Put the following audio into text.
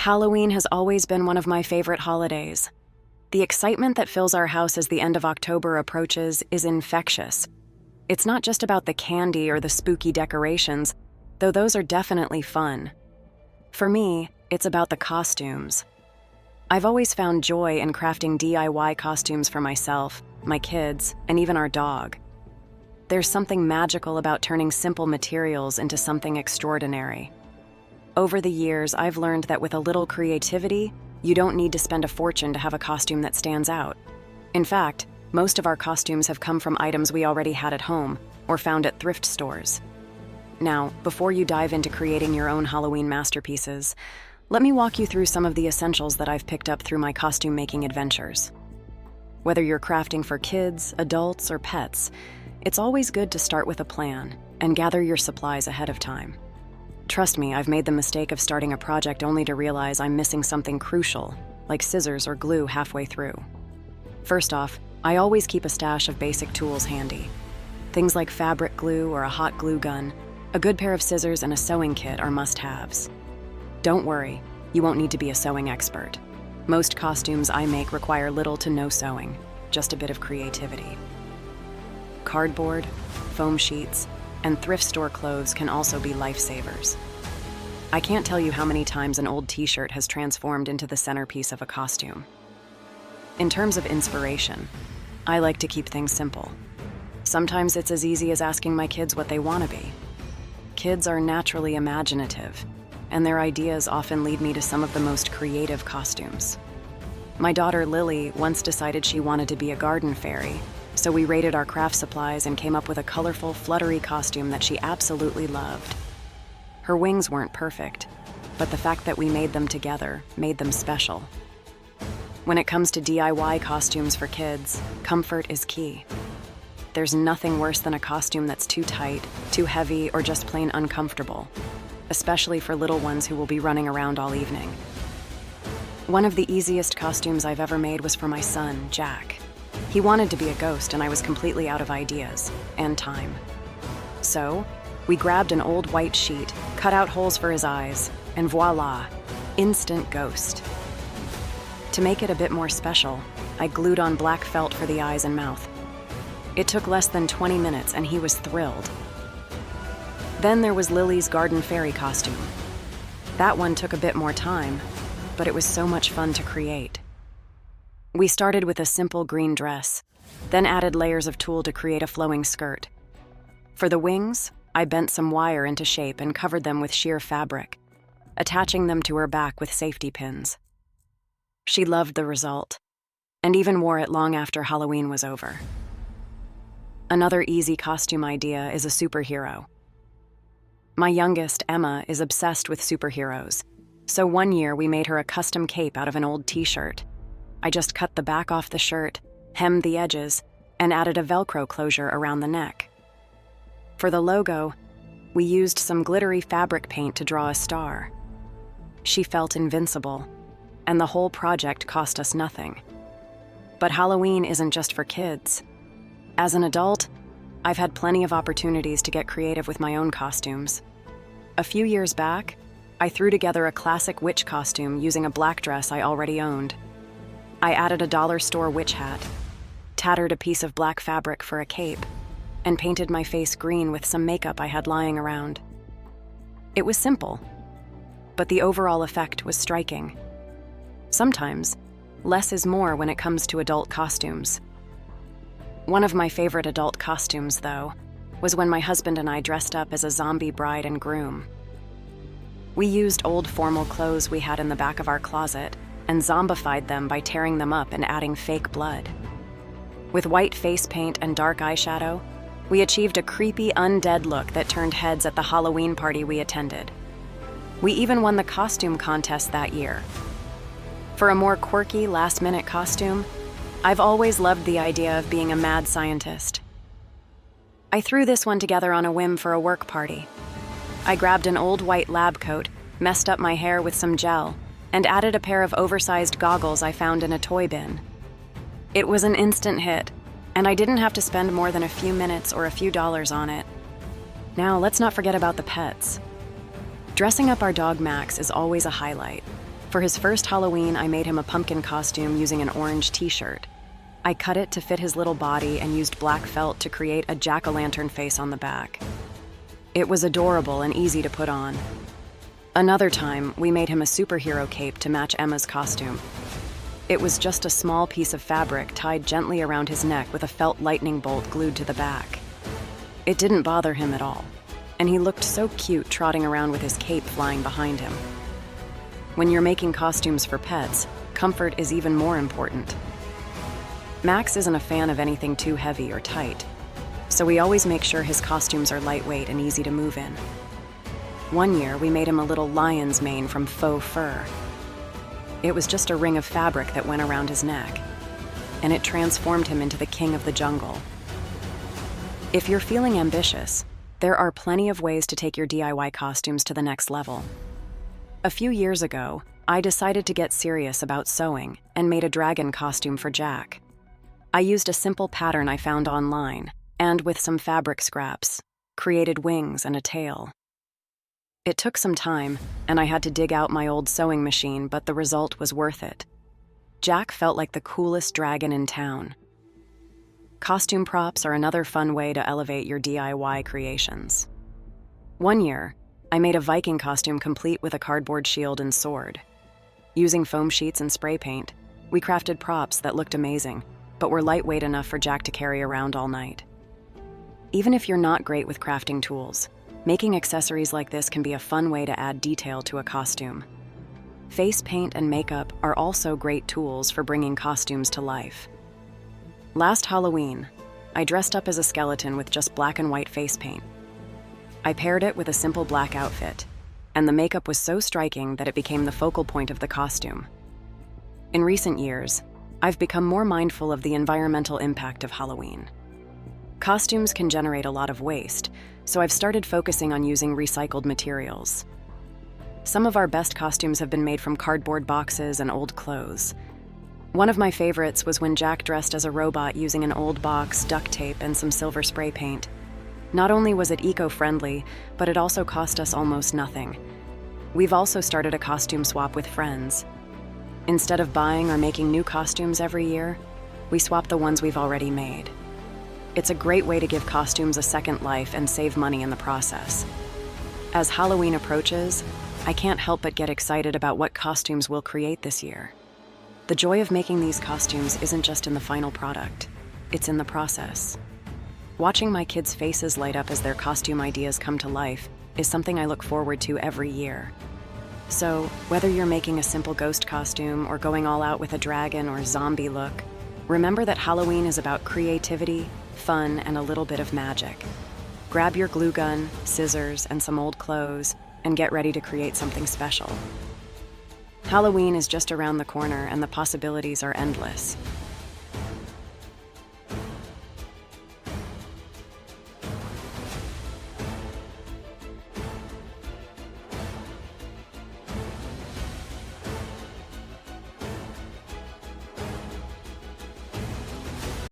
Halloween has always been one of my favorite holidays. The excitement that fills our house as the end of October approaches is infectious. It's not just about the candy or the spooky decorations, though those are definitely fun. For me, it's about the costumes. I've always found joy in crafting DIY costumes for myself, my kids, and even our dog. There's something magical about turning simple materials into something extraordinary. Over the years, I've learned that with a little creativity, you don't need to spend a fortune to have a costume that stands out. In fact, most of our costumes have come from items we already had at home or found at thrift stores. Now, before you dive into creating your own Halloween masterpieces, let me walk you through some of the essentials that I've picked up through my costume-making adventures. Whether you're crafting for kids, adults, or pets, it's always good to start with a plan and gather your supplies ahead of time. Trust me, I've made the mistake of starting a project only to realize I'm missing something crucial, like scissors or glue halfway through. First off, I always keep a stash of basic tools handy. Things like fabric glue or a hot glue gun, a good pair of scissors, and a sewing kit are must-haves. Don't worry, you won't need to be a sewing expert. Most costumes I make require little to no sewing, just a bit of creativity. Cardboard, foam sheets, and thrift store clothes can also be lifesavers. I can't tell you how many times an old t-shirt has transformed into the centerpiece of a costume. In terms of inspiration, I like to keep things simple. Sometimes it's as easy as asking my kids what they want to be. Kids are naturally imaginative, and their ideas often lead me to some of the most creative costumes. My daughter Lily once decided she wanted to be a garden fairy, so we raided our craft supplies and came up with a colorful, fluttery costume that she absolutely loved. Her wings weren't perfect, but the fact that we made them together made them special. When it comes to DIY costumes for kids, comfort is key. There's nothing worse than a costume that's too tight, too heavy, or just plain uncomfortable, especially for little ones who will be running around all evening. One of the easiest costumes I've ever made was for my son, Jack. He wanted to be a ghost, and I was completely out of ideas and time. So, we grabbed an old white sheet, cut out holes for his eyes, and voila, instant ghost. To make it a bit more special, I glued on black felt for the eyes and mouth. It took less than 20 minutes, and he was thrilled. Then there was Lily's garden fairy costume. That one took a bit more time, but it was so much fun to create. We started with a simple green dress, then added layers of tulle to create a flowing skirt. For the wings, I bent some wire into shape and covered them with sheer fabric, attaching them to her back with safety pins. She loved the result, and even wore it long after Halloween was over. Another easy costume idea is a superhero. My youngest, Emma, is obsessed with superheroes, so one year we made her a custom cape out of an old t-shirt. I just cut the back off the shirt, hemmed the edges, and added a Velcro closure around the neck. For the logo, we used some glittery fabric paint to draw a star. She felt invincible, and the whole project cost us nothing. But Halloween isn't just for kids. As an adult, I've had plenty of opportunities to get creative with my own costumes. A few years back, I threw together a classic witch costume using a black dress I already owned. I added a dollar store witch hat, tattered a piece of black fabric for a cape, and painted my face green with some makeup I had lying around. It was simple, but the overall effect was striking. Sometimes, less is more when it comes to adult costumes. One of my favorite adult costumes, though, was when my husband and I dressed up as a zombie bride and groom. We used old formal clothes we had in the back of our closet and zombified them by tearing them up and adding fake blood. With white face paint and dark eyeshadow, we achieved a creepy, undead look that turned heads at the Halloween party we attended. We even won the costume contest that year. For a more quirky, last-minute costume, I've always loved the idea of being a mad scientist. I threw this one together on a whim for a work party. I grabbed an old white lab coat, messed up my hair with some gel, and added a pair of oversized goggles I found in a toy bin. It was an instant hit, and I didn't have to spend more than a few minutes or a few dollars on it. Now, let's not forget about the pets. Dressing up our dog Max is always a highlight. For his first Halloween, I made him a pumpkin costume using an orange t-shirt. I cut it to fit his little body and used black felt to create a jack-o'-lantern face on the back. It was adorable and easy to put on. Another time, we made him a superhero cape to match Emma's costume. It was just a small piece of fabric tied gently around his neck with a felt lightning bolt glued to the back. It didn't bother him at all, and he looked so cute trotting around with his cape flying behind him. When you're making costumes for pets, comfort is even more important. Max isn't a fan of anything too heavy or tight, so we always make sure his costumes are lightweight and easy to move in. One year, we made him a little lion's mane from faux fur. It was just a ring of fabric that went around his neck, and it transformed him into the king of the jungle. If you're feeling ambitious, there are plenty of ways to take your DIY costumes to the next level. A few years ago, I decided to get serious about sewing and made a dragon costume for Jack. I used a simple pattern I found online, and with some fabric scraps, created wings and a tail. It took some time, and I had to dig out my old sewing machine, but the result was worth it. Jack felt like the coolest dragon in town. Costume props are another fun way to elevate your DIY creations. One year, I made a Viking costume complete with a cardboard shield and sword. Using foam sheets and spray paint, we crafted props that looked amazing, but were lightweight enough for Jack to carry around all night. Even if you're not great with crafting tools, making accessories like this can be a fun way to add detail to a costume. Face paint and makeup are also great tools for bringing costumes to life. Last Halloween, I dressed up as a skeleton with just black and white face paint. I paired it with a simple black outfit, and the makeup was so striking that it became the focal point of the costume. In recent years, I've become more mindful of the environmental impact of Halloween. Costumes can generate a lot of waste, so I've started focusing on using recycled materials. Some of our best costumes have been made from cardboard boxes and old clothes. One of my favorites was when Jack dressed as a robot using an old box, duct tape, and some silver spray paint. Not only was it eco-friendly, but it also cost us almost nothing. We've also started a costume swap with friends. Instead of buying or making new costumes every year, we swap the ones we've already made. It's a great way to give costumes a second life and save money in the process. As Halloween approaches, I can't help but get excited about what costumes we'll create this year. The joy of making these costumes isn't just in the final product, it's in the process. Watching my kids' faces light up as their costume ideas come to life is something I look forward to every year. So, whether you're making a simple ghost costume or going all out with a dragon or zombie look, remember that Halloween is about creativity, fun, and a little bit of magic. Grab your glue gun, scissors, and some old clothes, and get ready to create something special. Halloween is just around the corner, and the possibilities are endless.